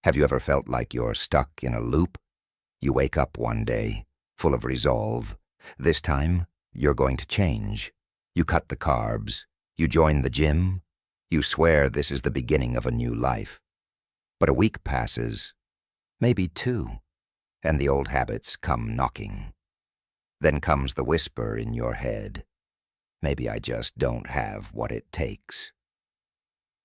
Have you ever felt like you're stuck in a loop? You wake up one day, full of resolve. This time, you're going to change. You cut the carbs. You join the gym. You swear this is the beginning of a new life. But a week passes, maybe two, and the old habits come knocking. Then comes the whisper in your head. Maybe I just don't have what it takes.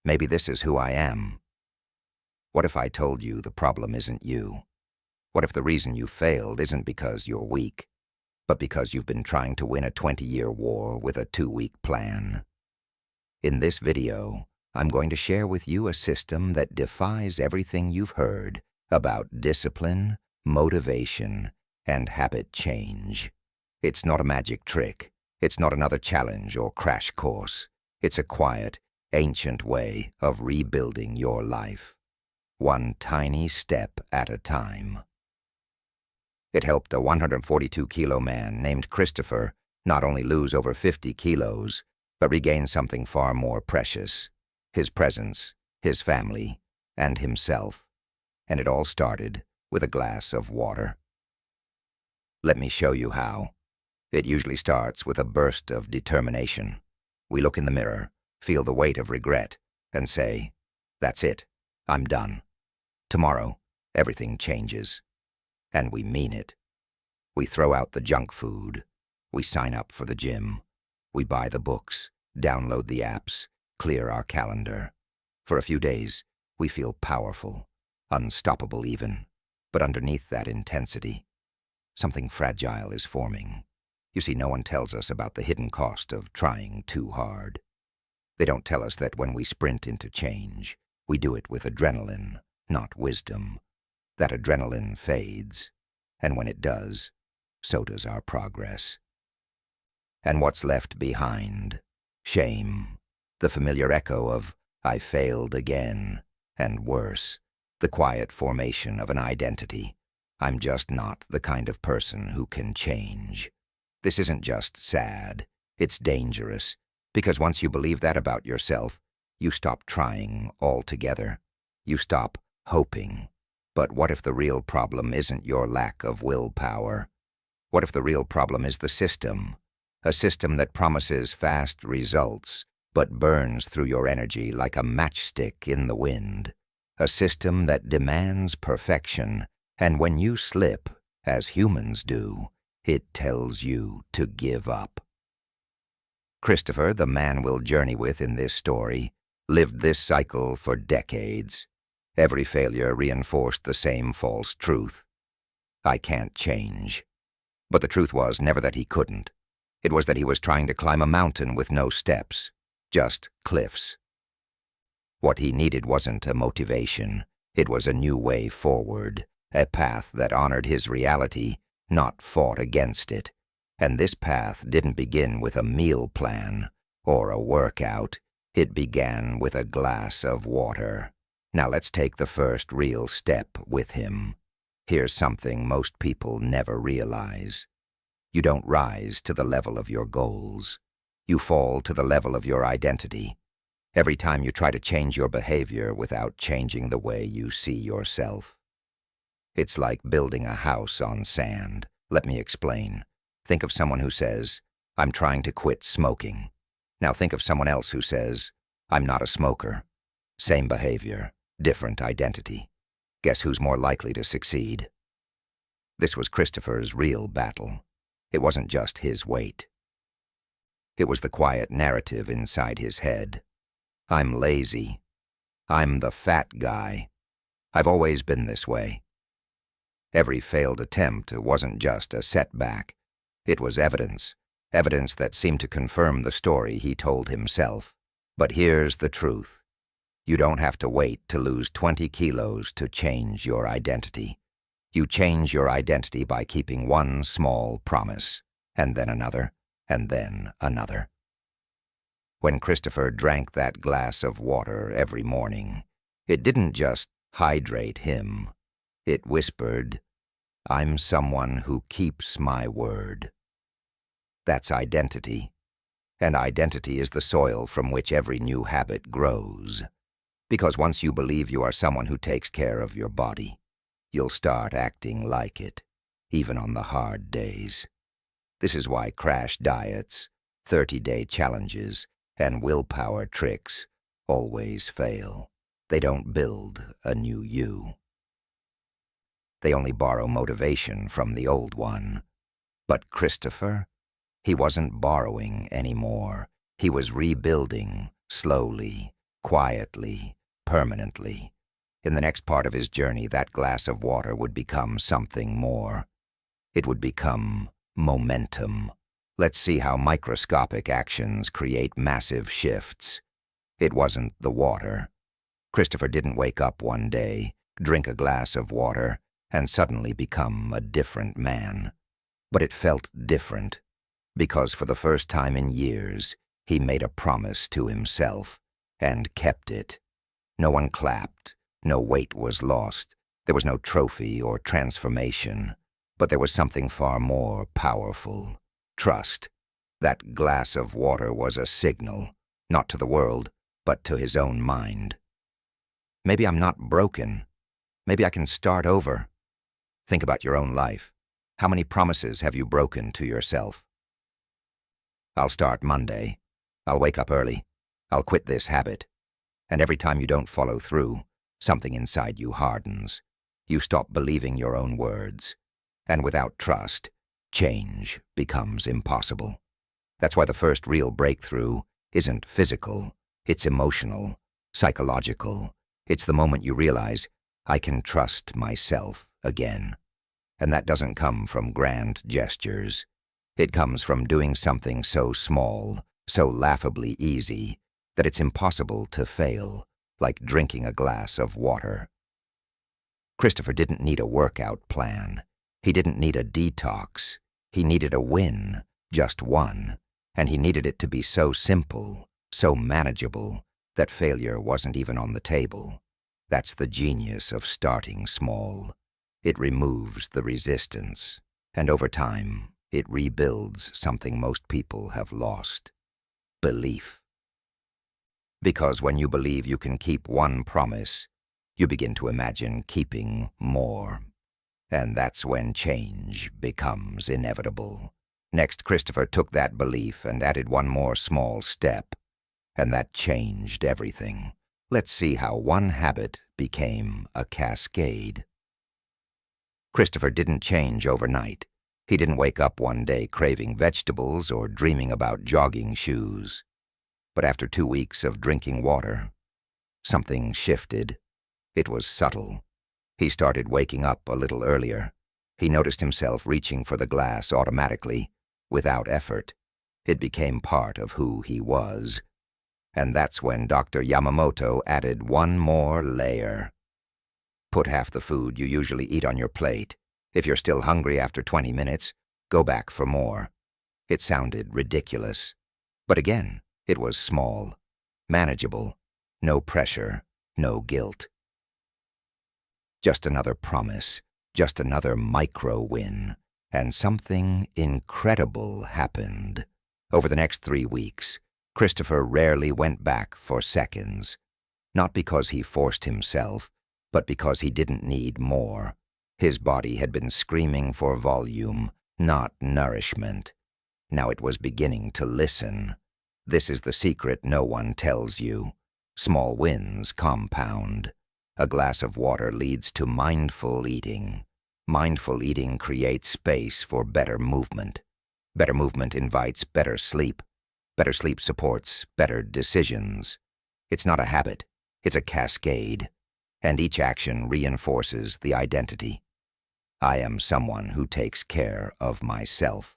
Maybe this is who I am. What if I told you the problem isn't you? What if the reason you failed isn't because you're weak, but because you've been trying to win a 20-year war with a 2-week plan? In this video, I'm going to share with you a system that defies everything you've heard about discipline, motivation, and habit change. It's not a magic trick. It's not another challenge or crash course. It's a quiet, ancient way of rebuilding your life, one tiny step at a time. It helped a 142-kilo man named Christopher not only lose over 50 kilos, but regain something far more precious: his presence, his family, and himself. And it all started with a glass of water. Let me show you how. It usually starts with a burst of determination. We look in the mirror, feel the weight of regret, and say, "That's it, I'm done. Tomorrow, everything changes." And we mean it. We throw out the junk food. We sign up for the gym. We buy the books, download the apps, clear our calendar. For a few days, we feel powerful, unstoppable even. But underneath that intensity, something fragile is forming. You see, no one tells us about the hidden cost of trying too hard. They don't tell us that when we sprint into change, we do it with adrenaline, not wisdom. That adrenaline fades, and when it does, so does our progress. And what's left behind? Shame, the familiar echo of "I failed again," and worse, the quiet formation of an identity. I'm just not the kind of person who can change. This isn't just sad, it's dangerous, because once you believe that about yourself, you stop trying altogether. You stop hoping. But what if the real problem isn't your lack of willpower? What if the real problem is the system? A system that promises fast results, but burns through your energy like a matchstick in the wind. A system that demands perfection, and when you slip, as humans do, it tells you to give up. Christopher, the man we'll journey with in this story, lived this cycle for decades. Every failure reinforced the same false truth: I can't change. But the truth was never that he couldn't. It was that he was trying to climb a mountain with no steps, just cliffs. What he needed wasn't a motivation. It was a new way forward, a path that honored his reality, not fought against it. And this path didn't begin with a meal plan or a workout. It began with a glass of water. Now let's take the first real step with him. Here's something most people never realize. You don't rise to the level of your goals. You fall to the level of your identity. Every time you try to change your behavior without changing the way you see yourself. It's like building a house on sand. Let me explain. Think of someone who says, "I'm trying to quit smoking." Now think of someone else who says, "I'm not a smoker." Same behavior, different identity. Guess who's more likely to succeed? This was Christopher's real battle. It wasn't just his weight. It was the quiet narrative inside his head. I'm lazy. I'm the fat guy. I've always been this way. Every failed attempt wasn't just a setback. It was evidence that seemed to confirm the story he told himself. But here's the truth. You don't have to wait to lose 20 kilos to change your identity. You change your identity by keeping one small promise, and then another, and then another. When Christopher drank that glass of water every morning, it didn't just hydrate him. It whispered, "I'm someone who keeps my word." That's identity. And identity is the soil from which every new habit grows. Because once you believe you are someone who takes care of your body, you'll start acting like it, even on the hard days. This is why crash diets, 30-day challenges, and willpower tricks always fail. They don't build a new you. They only borrow motivation from the old one. But Christopher, he wasn't borrowing anymore. He was rebuilding slowly, quietly, permanently. In the next part of his journey, that glass of water would become something more. It would become momentum. Let's see how microscopic actions create massive shifts. It wasn't the water. Christopher didn't wake up one day, drink a glass of water, and suddenly become a different man. But it felt different, because for the first time in years, he made a promise to himself, and kept it. No one clapped, no weight was lost, there was no trophy or transformation, but there was something far more powerful: trust. That glass of water was a signal, not to the world, but to his own mind. Maybe I'm not broken. Maybe I can start over. Think about your own life. How many promises have you broken to yourself? I'll start Monday. I'll wake up early. I'll quit this habit. And every time you don't follow through, something inside you hardens. You stop believing your own words. And without trust, change becomes impossible. That's why the first real breakthrough isn't physical, it's emotional, psychological. It's the moment you realize, I can trust myself again. And that doesn't come from grand gestures. It comes from doing something so small, so laughably easy, that it's impossible to fail, like drinking a glass of water. Christopher didn't need a workout plan. He didn't need a detox. He needed a win, just one, and he needed it to be so simple, so manageable, that failure wasn't even on the table. That's the genius of starting small. It removes the resistance, and over time, it rebuilds something most people have lost: belief. Because when you believe you can keep one promise, you begin to imagine keeping more. And that's when change becomes inevitable. Next, Christopher took that belief and added one more small step, and that changed everything. Let's see how one habit became a cascade. Christopher didn't change overnight. He didn't wake up one day craving vegetables or dreaming about jogging shoes. But after 2 weeks of drinking water, something shifted. It was subtle. He started waking up a little earlier. He noticed himself reaching for the glass automatically, without effort. It became part of who he was. And that's when Dr. Yamamoto added one more layer. Put half the food you usually eat on your plate. If you're still hungry after 20 minutes, go back for more. It sounded ridiculous. But again, it was small, manageable, no pressure, no guilt. Just another promise, just another micro-win, and something incredible happened. Over the next 3 weeks, Christopher rarely went back for seconds. Not because he forced himself, but because he didn't need more. His body had been screaming for volume, not nourishment. Now it was beginning to listen. This is the secret no one tells you. Small wins compound. A glass of water leads to mindful eating. Mindful eating creates space for better movement. Better movement invites better sleep. Better sleep supports better decisions. It's not a habit, it's a cascade. And each action reinforces the identity. I am someone who takes care of myself.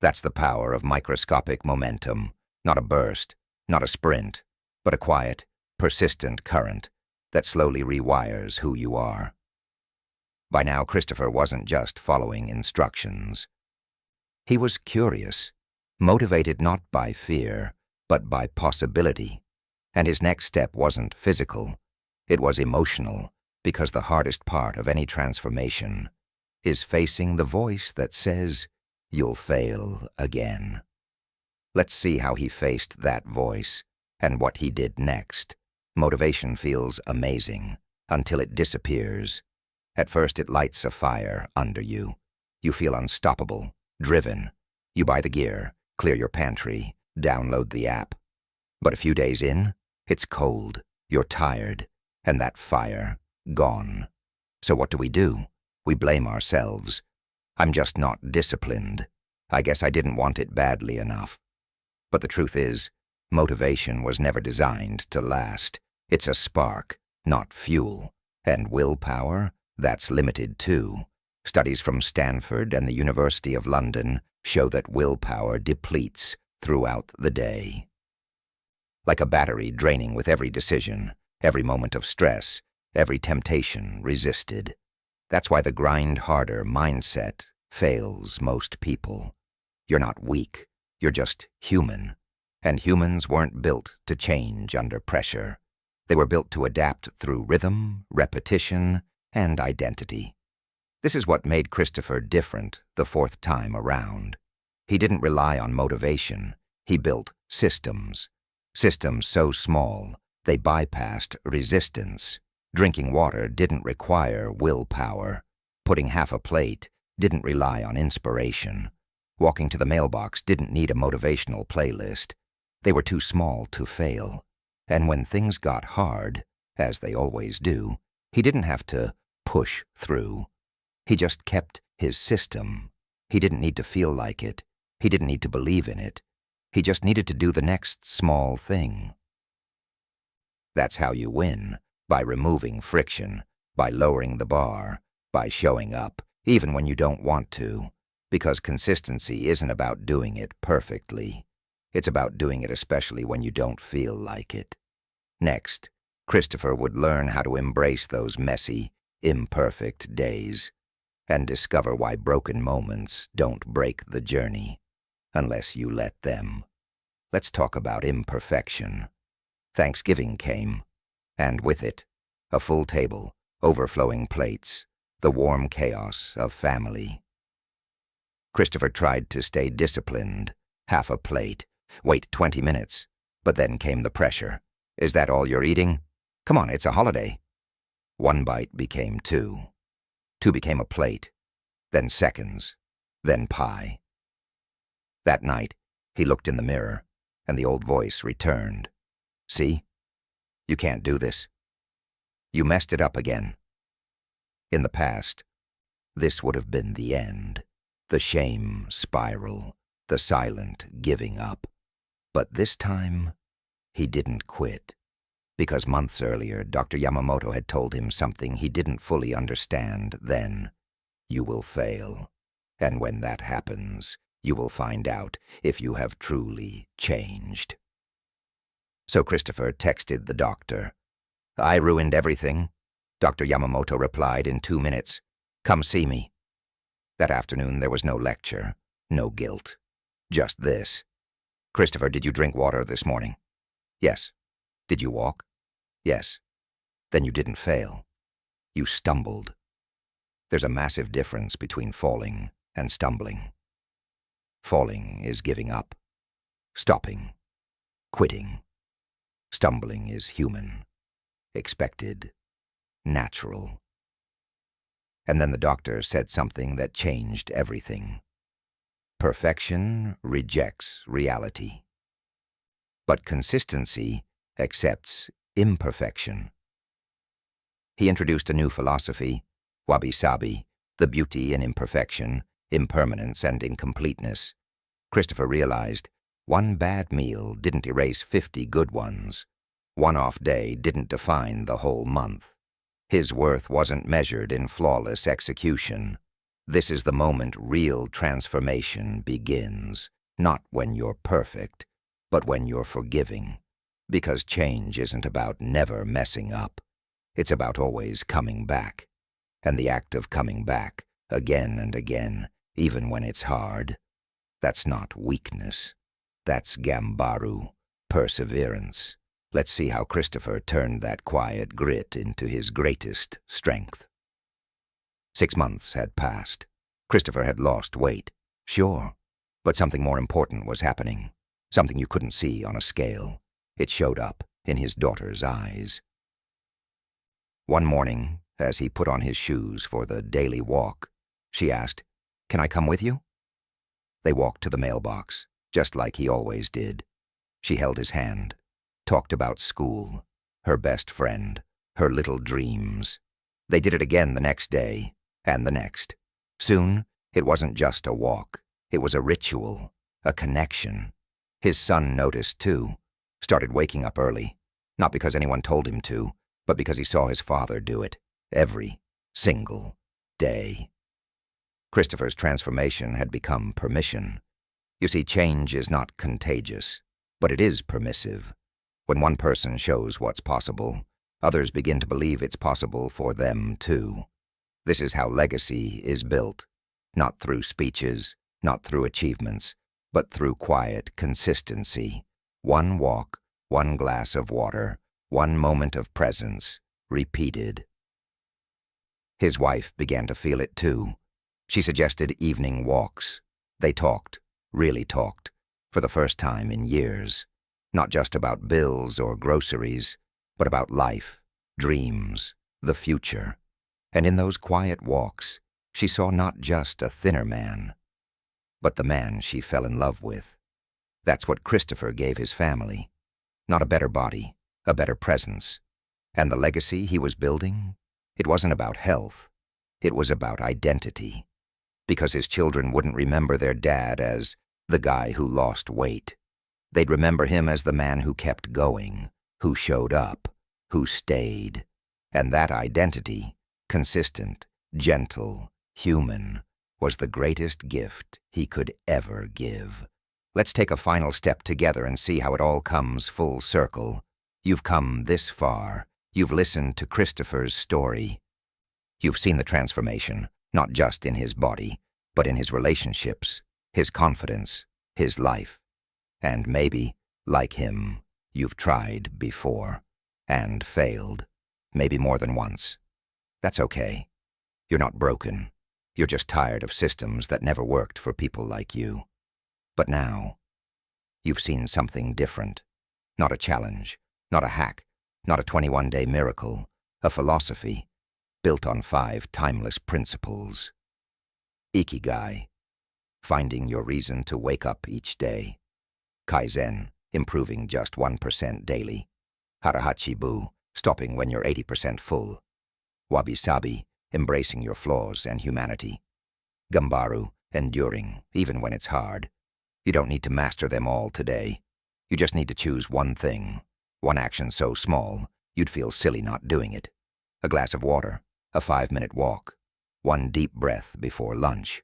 That's the power of microscopic momentum. Not a burst, not a sprint, but a quiet, persistent current that slowly rewires who you are. By now, Christopher wasn't just following instructions. He was curious, motivated not by fear, but by possibility. And his next step wasn't physical. It was emotional, because the hardest part of any transformation is facing the voice that says, you'll fail again. Let's see how he faced that voice and what he did next. Motivation feels amazing until it disappears. At first it lights a fire under you. You feel unstoppable, driven. You buy the gear, clear your pantry, download the app. But a few days in, it's cold, you're tired, and that fire, gone. So what do? We blame ourselves. I'm just not disciplined. I guess I didn't want it badly enough. But the truth is, motivation was never designed to last. It's a spark, not fuel. And willpower, that's limited too. Studies from Stanford and the University of London show that willpower depletes throughout the day. Like a battery draining with every decision, every moment of stress, every temptation resisted. That's why the grind harder mindset fails most people. You're not weak, you're just human. And humans weren't built to change under pressure. They were built to adapt through rhythm, repetition, and identity. This is what made Christopher different the fourth time around. He didn't rely on motivation. He built systems. Systems so small, they bypassed resistance. Drinking water didn't require willpower. Putting half a plate didn't rely on inspiration. Walking to the mailbox didn't need a motivational playlist. They were too small to fail. And when things got hard, as they always do, he didn't have to push through. He just kept his system. He didn't need to feel like it. He didn't need to believe in it. He just needed to do the next small thing. That's how you win, by removing friction, by lowering the bar, by showing up, even when you don't want to, because consistency isn't about doing it perfectly. It's about doing it especially when you don't feel like it. Next, Christopher would learn how to embrace those messy, imperfect days and discover why broken moments don't break the journey unless you let them. Let's talk about imperfection. Thanksgiving came, and with it, a full table, overflowing plates, the warm chaos of family. Christopher tried to stay disciplined, half a plate, wait 20 minutes, but then came the pressure. Is that all you're eating? Come on, it's a holiday. One bite became two. Two became a plate, then seconds, then pie. That night, he looked in the mirror, and the old voice returned. See? You can't do this. You messed it up again. In the past, this would have been the end, the shame spiral, the silent giving up. But this time, he didn't quit. Because months earlier, Dr. Yamamoto had told him something he didn't fully understand then. You will fail. And when that happens, you will find out if you have truly changed. So Christopher texted the doctor. I ruined everything. Dr. Yamamoto replied in 2 minutes. Come see me. That afternoon there was no lecture, no guilt. Just this. Christopher, did you drink water this morning? Yes. Did you walk? Yes. Then you didn't fail. You stumbled. There's a massive difference between falling and stumbling. Falling is giving up, stopping, quitting. Stumbling is human, expected, natural. And then the doctor said something that changed everything. Perfection rejects reality. But consistency accepts imperfection. He introduced a new philosophy, Wabi-sabi, the beauty in imperfection, impermanence and incompleteness. Christopher realized one bad meal didn't erase 50 good ones. One off day didn't define the whole month. His worth wasn't measured in flawless execution. This is the moment real transformation begins, not when you're perfect, but when you're forgiving. Because change isn't about never messing up. It's about always coming back. And the act of coming back, again and again, even when it's hard, that's not weakness. That's Gambaru, perseverance. Let's see how Christopher turned that quiet grit into his greatest strength. 6 months had passed. Christopher had lost weight, sure, but something more important was happening. Something you couldn't see on a scale. It showed up in his daughter's eyes. One morning, as he put on his shoes for the daily walk, she asked, "Can I come with you?" They walked to the mailbox, just like he always did. She held his hand, talked about school, her best friend, her little dreams. They did it again the next day, and the next. Soon, it wasn't just a walk. It was a ritual, a connection. His son noticed, too, started waking up early, not because anyone told him to, but because he saw his father do it, every single day. Christopher's transformation had become permission. You see, change is not contagious, but it is permissive. When one person shows what's possible, others begin to believe it's possible for them, too. This is how legacy is built, not through speeches, not through achievements, but through quiet consistency. One walk, one glass of water, one moment of presence, repeated. His wife began to feel it too. She suggested evening walks. They talked, really talked, for the first time in years. Not just about bills or groceries, but about life, dreams, the future. And in those quiet walks, she saw not just a thinner man, but the man she fell in love with. That's what Christopher gave his family. Not a better body, a better presence. And the legacy he was building? It wasn't about health. It was about identity. Because his children wouldn't remember their dad as the guy who lost weight. They'd remember him as the man who kept going, who showed up, who stayed. And that identity, consistent, gentle, human, was the greatest gift he could ever give. Let's take a final step together and see how it all comes full circle. You've come this far. You've listened to Christopher's story. You've seen the transformation, not just in his body, but in his relationships, his confidence, his life. And maybe, like him, you've tried before and failed, maybe more than once. That's okay. You're not broken. You're just tired of systems that never worked for people like you. But now, you've seen something different. Not a challenge, not a hack, not a 21-day miracle, a philosophy built on 5 timeless principles. Ikigai, finding your reason to wake up each day. Kaizen, improving just 1% daily. Harahachi Bu, stopping when you're 80% full. Wabi-sabi, embracing your flaws and humanity. Gambaru, enduring, even when it's hard. You don't need to master them all today. You just need to choose one thing, one action so small, you'd feel silly not doing it. A glass of water, a 5-minute walk, one deep breath before lunch.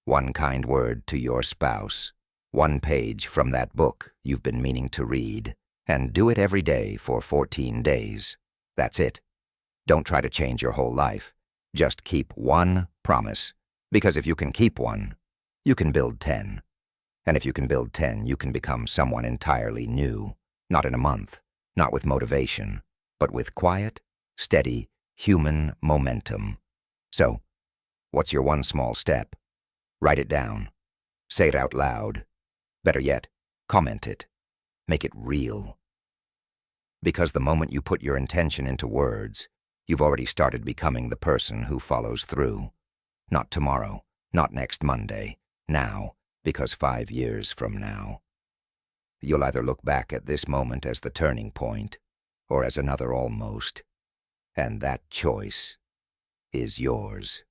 One kind word to your spouse, one page from that book you've been meaning to read, and do it every day for 14 days. That's it. Don't try to change your whole life. Just keep one promise, because if you can keep one, you can build 10. And if you can build 10, you can become someone entirely new, not in a month, not with motivation, but with quiet, steady, human momentum. So, what's your one small step? Write it down. Say it out loud. Better yet, comment it. Make it real. Because the moment you put your intention into words, you've already started becoming the person who follows through. Not tomorrow, not next Monday, now, because 5 years from now. You'll either look back at this moment as the turning point, or as another almost. And that choice is yours.